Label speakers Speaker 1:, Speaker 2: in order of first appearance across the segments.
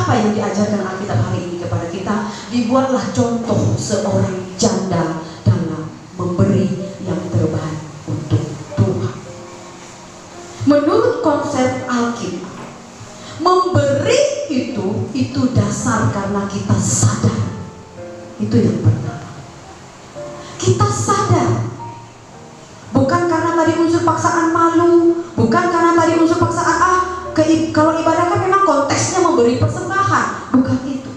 Speaker 1: Apa yang diajarkan Alkitab hari ini kepada kita? Dibuatlah contoh seorang janda dalam memberi yang terbaik untuk Tuhan. Menurut konsep Alkitab, memberi itu dasar karena kita sadar. Itu yang pertama. Kita sadar. Bukan karena tadi unsur paksaan malu, bukan karena tadi unsur paksaan kalau ibadah kan memang konteksnya memberi persembahan, bukan itu.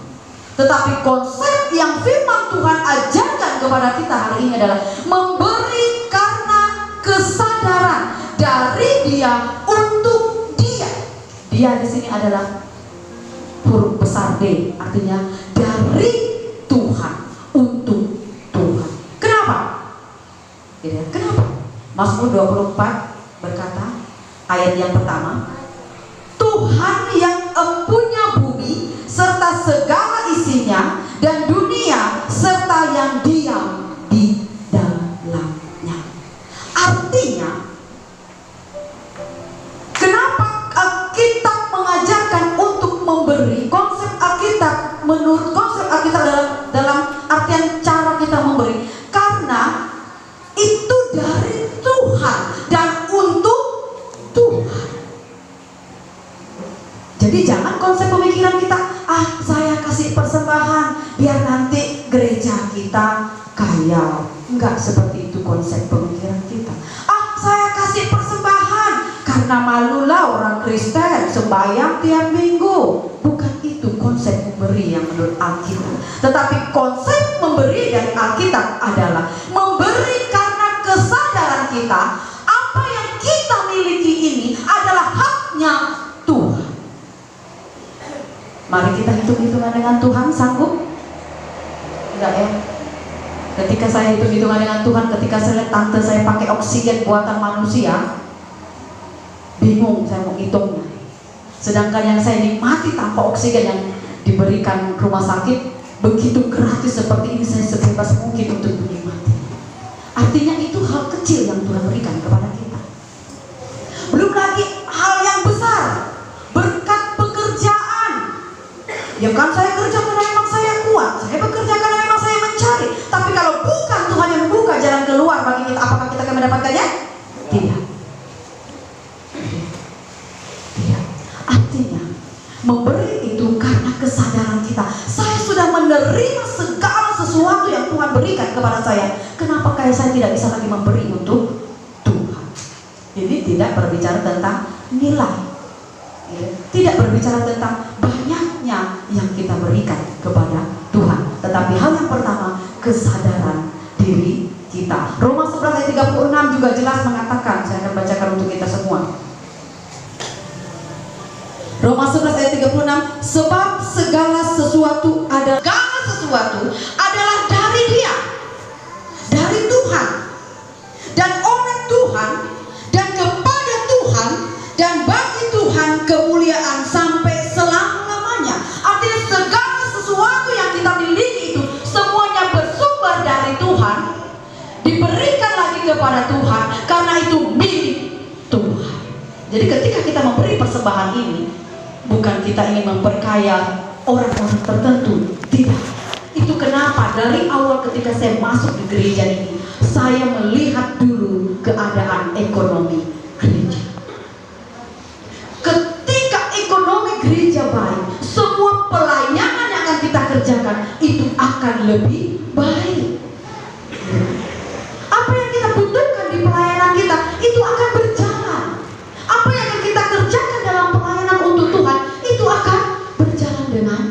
Speaker 1: Tetapi konsep yang firman Tuhan ajarkan kepada kita hari ini adalah memberi karena kesadaran dari Dia untuk Dia. Dia di sini adalah huruf besar D, artinya dari Tuhan untuk Tuhan. Kenapa? Kenapa? Mazmur 24 berkata, ayat yang pertama, Tuhan yang empunya bumi serta segala isinya, dan dunia serta yang diam di dalamnya. Artinya, kenapa Alkitab mengajarkan untuk memberi? Konsep Alkitab, menurut konsep Alkitab dalam artian cara kita memberi, karena itu dari Tuhan dan untuk Tuhan. Jadi jangan konsep pemikiran kita, saya kasih persembahan biar nanti gereja kita kaya. Enggak seperti itu konsep pemikiran kita. Saya kasih persembahan karena malulah orang Kristen sembahyang tiap minggu. Bukan itu konsep memberi yang menurut Alkitab. Tetapi konsep memberi dari Alkitab adalah memberi karena kesadaran kita apa yang kita miliki ini adalah haknya Tuhan. Mari kita hitung-hitungan dengan Tuhan, sanggup? Enggak ya? Ketika saya hitung-hitungan dengan Tuhan, ketika saya lihat tante saya pakai oksigen buatan manusia, bingung saya mau hitungnya. Sedangkan yang saya nikmati tanpa oksigen yang diberikan rumah sakit begitu gratis seperti ini, saya sebebas mungkin untuk menikmati. Artinya itu hal kecil yang Tuhan berikan kepada kita. Belum lagi hal yang besar, berkat pekerjaan. Ya kan, saya kerja karena memang saya kuat, saya bekerja karena memang saya mencari. Tapi kalau bukan Tuhan yang membuka jalan keluar bagi kita, apakah kita akan mendapatkannya? Tidak. Artinya memberi itu karena kesadaran kita. Saya sudah menerima segala sesuatu yang Tuhan berikan kepada saya. Kenapa saya tidak bisa lagi memberi untuk Tuhan? Jadi tidak berbicara tentang nilai, tidak berbicara tentang banyaknya yang kita berikan kepada Tuhan, tetapi hal yang pertama, kesadaran diri kita. Roma 11 ayat 36 juga jelas mengatakan, saya akan bacakan untuk kita semua. Roma 11 ayat 36, sebab segala sesuatu adalah dari Dia, dari Tuhan, dan oleh Tuhan, dan kepada Tuhan, dan bagi Tuhan kemuliaan sampai selama-lamanya. Artinya segala sesuatu yang kita miliki itu semuanya bersumber dari Tuhan, diberikan lagi kepada Tuhan, karena itu milik Tuhan. Jadi ketika kita memberi persembahan ini, bukan kita ingin memperkaya orang-orang tertentu, tidak. Itu kenapa dari awal ketika saya masuk di gereja ini, saya melihat dulu keadaan ekonomi gereja. Ketika ekonomi gereja baik, semua pelayanan yang akan kita kerjakan itu akan lebih baik. Apa yang kita butuhkan di pelayanan kita itu akan berjalan. Apa yang akan kita kerjakan dalam pelayanan untuk Tuhan itu akan berjalan dengan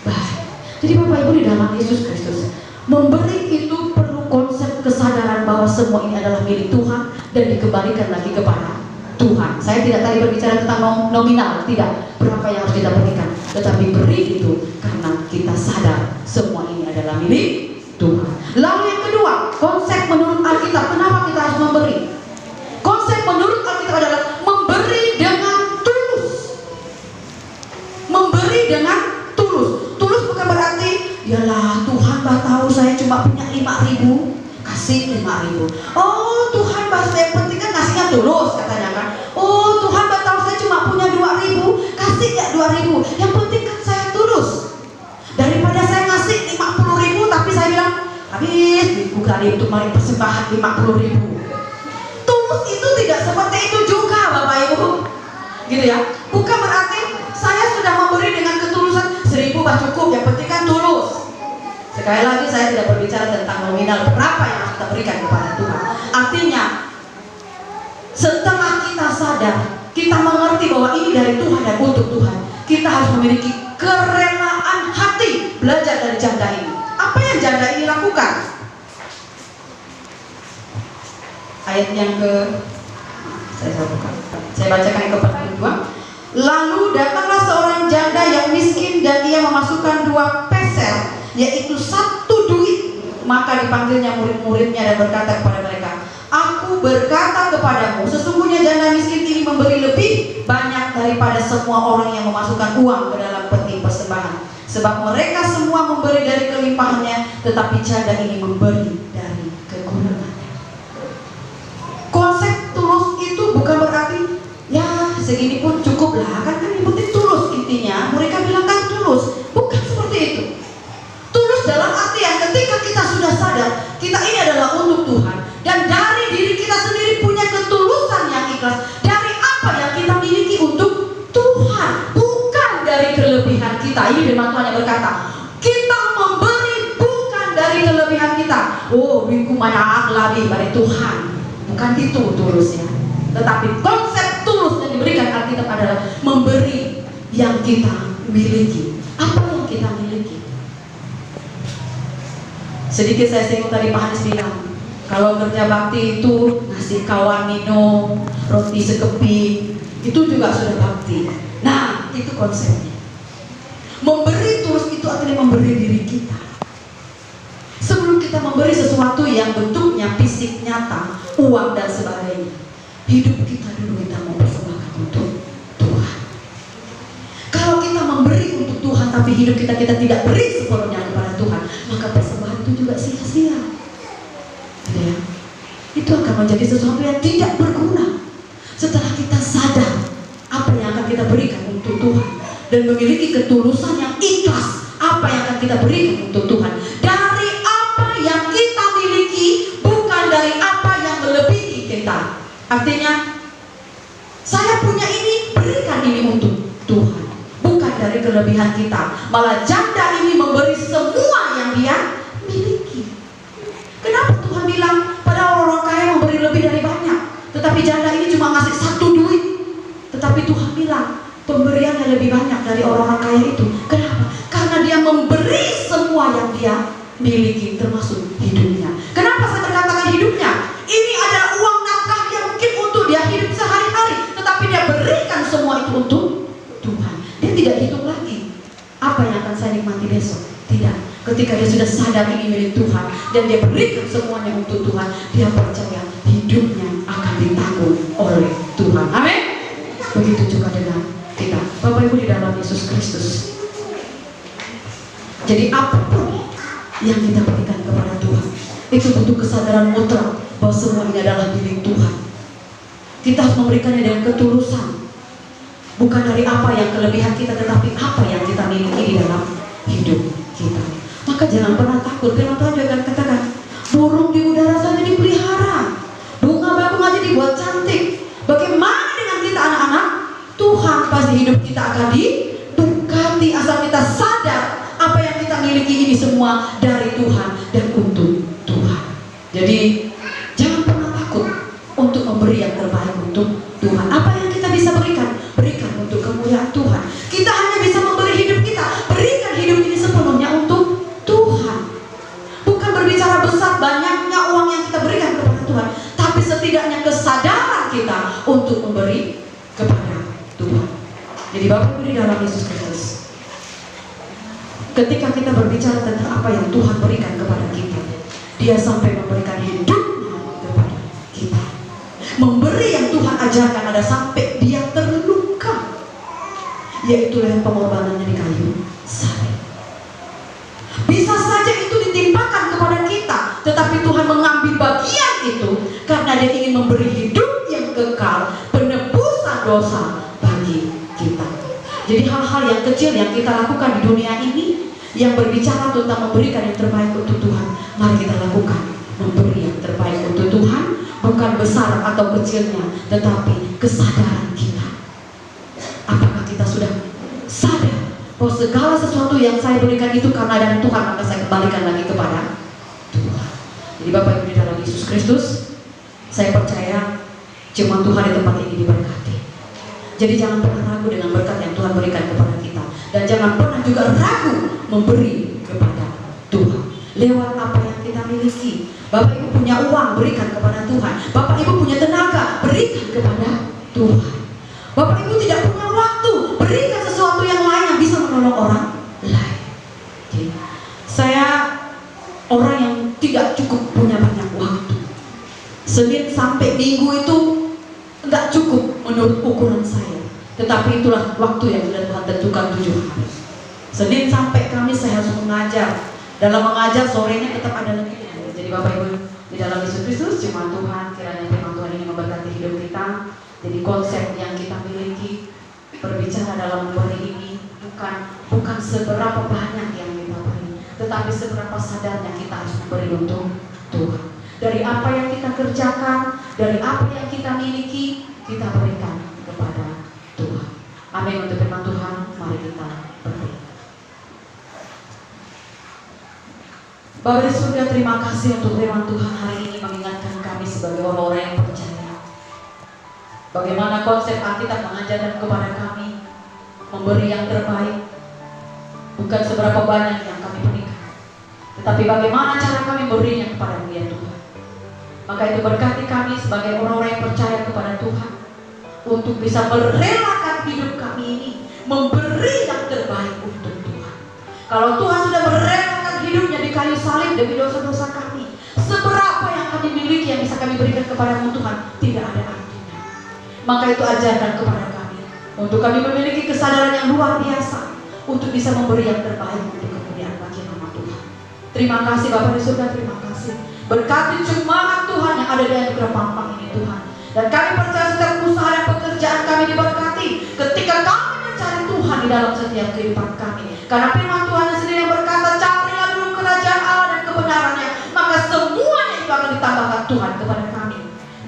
Speaker 1: baik. Jadi Bapak Ibu di dalam Yesus Kristus, memberi itu perlu konsep kesadaran bahwa semua ini adalah milik Tuhan dan dikembalikan lagi kepada Tuhan. Saya tidak tadi berbicara tentang nominal, tidak berapa yang harus kita berikan, tetapi beri itu karena kita sadar semua ini adalah milik Tuhan. Lalu yang kedua, konsep menurut Alkitab, kenapa kita harus memberi? Konsep menurut Alkitab adalah memberi dengan tulus. Memberi dengan tulus. Tulus bukan berarti, yalah Tuhan bah tahu saya cuma punya 5.000, kasih 5.000. Oh Tuhan bah, yang penting kan kasihnya tulus katanya kan. Oh Tuhan bah tahu saya cuma punya 2.000, kasih ya 2.000. Yang penting kan saya tulus. tadi untuk mari persembahan 50.000. Tulus itu tidak seperti itu juga Bapak Ibu, gitu ya. Bukan berarti saya sudah memberi dengan ketulusan 1.000 cukup, yang penting kan tulus. Sekali lagi saya tidak berbicara tentang nominal berapa yang harus kita berikan kepada Tuhan. Artinya setelah kita sadar, kita mengerti bahwa ini dari Tuhan dan untuk Tuhan, kita harus memiliki kerelaan hati belajar dari janda ini. Apa yang janda ini lakukan? Ayat yang saya bacakan yang ke-42. Lalu datanglah seorang janda yang miskin dan ia memasukkan 2 peser, yaitu 1 duit. Maka dipanggilnya murid-muridnya dan berkata kepada mereka, Aku berkata kepadamu, sesungguhnya janda miskin ini memberi lebih banyak daripada semua orang yang memasukkan uang ke dalam peti persembahan. Sebab mereka semua memberi dari kelimpahannya, tetapi janda ini memberi dari kekurangannya. Konsep tulus itu bukan berarti ya segini pun cukup lah, kan yang penting tulus. Intinya mereka bilang kan tulus, bukan seperti itu. Tulus dalam arti yang ketika kita sudah sadar kita ini adalah untuk Tuhan, dan dari diri kita sendiri punya ketulusan yang ikhlas dari apa yang kita miliki untuk Tuhan, bukan dari kelebihan kita. Ini firman Tuhan yang berkata, kita memberi bukan dari kelebihan kita. Oh, duitku banyak lebih dari Tuhan. Bukan itu tulusnya. Tetapi konsep tulus yang diberikan Alkitab adalah memberi yang kita miliki. Apa yang kita miliki? Sedikit saya singgung tadi Pak Hanis bilang, kalau kerja bakti itu ngasih kawan minum, roti sekeping, itu juga sudah bakti. Nah, itu konsepnya. Memberi tulus itu artinya memberi diri kita. Sebelum kita memberi sesuatu yang bentuknya fisik nyata, uang dan sebagainya, hidup kita dulu kita mau persembahkan untuk Tuhan. Kalau kita memberi untuk Tuhan tapi hidup kita tidak beri sepenuhnya kepada Tuhan, maka persembahan itu juga sia-sia. Ya, itu akan menjadi sesuatu yang tidak berguna. Setelah kita sadar apa yang akan kita berikan untuk Tuhan dan memiliki ketulusan yang ikhlas apa yang akan kita berikan untuk Tuhan, dari apa yang kita miliki, bukan dari apa yang melebihi kita. Artinya saya punya ini, berikan ini untuk Tuhan, bukan dari kelebihan kita. Malah janda ini memberi semua yang dia miliki. Kenapa Tuhan bilang pada orang kaya memberi lebih dari banyak, tetapi janda ini cuma ngasih 1 duit? Tetapi Tuhan bilang pemberiannya lebih banyak dari orang-orang kaya itu. Kenapa? Karena dia memberi semua yang dia miliki, termasuk hidupnya. Kenapa saya terkatakan hidupnya? Ini adalah uang nafkah yang mungkin untuk dia hidup sehari-hari, tetapi dia berikan semua itu untuk Tuhan. Dia tidak hitung lagi apa yang akan saya nikmati besok. Tidak. Ketika dia sudah sadar ini milik Tuhan dan dia berikan semuanya untuk Tuhan, dia percaya hidupnya akan ditanggung oleh Tuhan. Amin. Begitu juga dengan kita, Bapak Ibu di dalam Yesus Kristus. Jadi apapun yang kita berikan kepada Tuhan, itu butuh kesadaran mutlak bahwa semua ini adalah milik Tuhan. Kita harus memberikannya dengan ketulusan, bukan dari apa yang kelebihan kita, tetapi apa yang kita miliki di dalam hidup kita. Maka jangan pernah takut. Firman Tuhan juga katakan, burung di udara saja dipelihara, bunga bakung aja dibuat cantik. Bagaimana dengan kita anak-anak Tuhan? Pasti hidup kita akan diberkati asal kita sadar apa yang kita miliki ini semua dari Tuhan dan untuk Tuhan. Jadi jangan pernah takut untuk memberi yang terbaik untuk Tuhan. Apa yang kita bisa berikan, berikan untuk kemuliaan Tuhan. Kita hanya bisa memberi hidup kita, berikan hidup ini sepenuhnya untuk Tuhan. Bukan berbicara besar banyaknya uang yang kita berikan kepada Tuhan, tapi setidaknya kesadaran kita untuk memberi kepada Tuhan. Jadi Bapak Ibu di dalam Yesus Kristus, ketika kita berbicara tentang apa yang Tuhan berikan kepada kita, Dia sampai memberikan hidupnya kepada kita. Memberi yang Tuhan ajarkan ada sampai Dia terluka, yaitu dengan pengorbanannya di kayu salib. Bisa saja itu ditimpakan kepada kita, tetapi Tuhan mengambil bagian itu karena Dia ingin memberi hidup yang kekal, penebusan dosa bagi kita. Jadi hal-hal yang kecil yang kita lakukan di dunia ini yang berbicara tentang memberikan yang terbaik untuk Tuhan, mari kita lakukan oleh Tuhan, bukan besar atau kecilnya, tetapi kesadaran kita. Apakah kita sudah sadar bahwa segala sesuatu yang saya berikan itu karena dari Tuhan, maka saya kembalikan lagi kepada Tuhan. Jadi Bapak Ibu di dalam Yesus Kristus, saya percaya firman Tuhan di tempat ini diberkati. Jadi jangan pernah ragu dengan berkat yang Tuhan berikan kepada kita, dan jangan pernah juga ragu memberi kepada Tuhan lewat apa yang kita miliki. Bapak Ibu punya uang, berikan kepada Tuhan. Bapak Ibu punya tenaga, berikan kepada Tuhan. Bapak Ibu tidak punya waktu, berikan sesuatu yang lain yang bisa menolong orang lain. Jadi, saya orang yang tidak cukup punya banyak waktu. Senin sampai Minggu itu tidak cukup menurut ukuran saya. Tetapi itulah waktu yang sudah Tuhan tentukan 7 hari. Senin sampai Kamis saya harus mengajar. Dalam mengajar sorenya tetap ada lagi. Jadi Bapak Ibu di dalam Yesus Kristus, firman Tuhan, kiranya firman Tuhan ini memberkati hidup kita. Jadi konsep yang kita miliki berbicara dalam hari ini bukan seberapa banyak yang kita beri, tetapi seberapa sadarnya kita harus memberi untuk Tuhan. Dari apa yang kita kerjakan, dari apa yang kita miliki, kita berikan kepada Tuhan. Amin. Untuk firman Tuhan, mari kita berdoa. Bapa di surga, terima kasih untuk firman Tuhan hari ini mengingatkan kami sebagai orang-orang yang percaya bagaimana konsep Alkitab mengajarkan kepada kami memberi yang terbaik, bukan seberapa banyak yang kami berikan, tetapi bagaimana cara kami memberinya kepada Dia Tuhan. Maka itu berkati kami sebagai orang-orang yang percaya kepada Tuhan untuk bisa merelakan hidup kami ini memberi yang terbaik untuk Tuhan. Kalau Tuhan sudah merelakan hidupnya di kayu salib demi dosa-dosa kami, seberapa yang kami miliki yang bisa kami berikan kepada Tuhan tidak ada artinya. Maka itu ajarkan kepada kami untuk kami memiliki kesadaran yang luar biasa untuk bisa memberi yang terbaik untuk kemuliaan bagi nama Tuhan. Terima kasih Bapak di surga, terima kasih. Berkati jemaat Tuhan yang ada di anugerah Pampang ini Tuhan. Dan kami percaya setiap usaha dan pekerjaan kami diberkati ketika kami mencari Tuhan di dalam setiap kehidupan kami. Karena firman Tuhan sendiri yang berkata, carilah dulu kerajaan Allah dan kebenarannya, maka semuanya itu akan ditambahkan Tuhan kepada kami.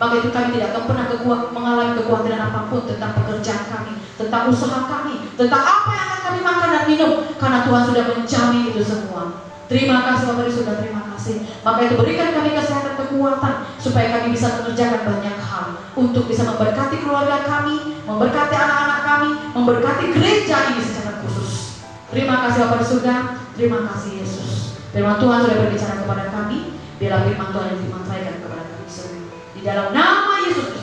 Speaker 1: Maka itu kami tidak akan pernah mengalami kekhawatiran apapun tentang pekerjaan kami, tentang usaha kami, tentang apa yang akan kami makan dan minum, karena Tuhan sudah menjamin itu semua. Terima kasih Bapak di surga, terima kasih. Maka itu berikan kami kesehatan, kekuatan, supaya kami bisa mengerjakan banyak hal untuk bisa memberkati keluarga kami, memberkati anak-anak kami, memberkati gereja ini secara khusus. Terima kasih Bapak di surga, terima kasih Yesus. Firman Tuhan sudah berbicara kepada kami, biarlah firman Tuhan yang dimantraikan kepada kami semua. Di dalam nama Yesus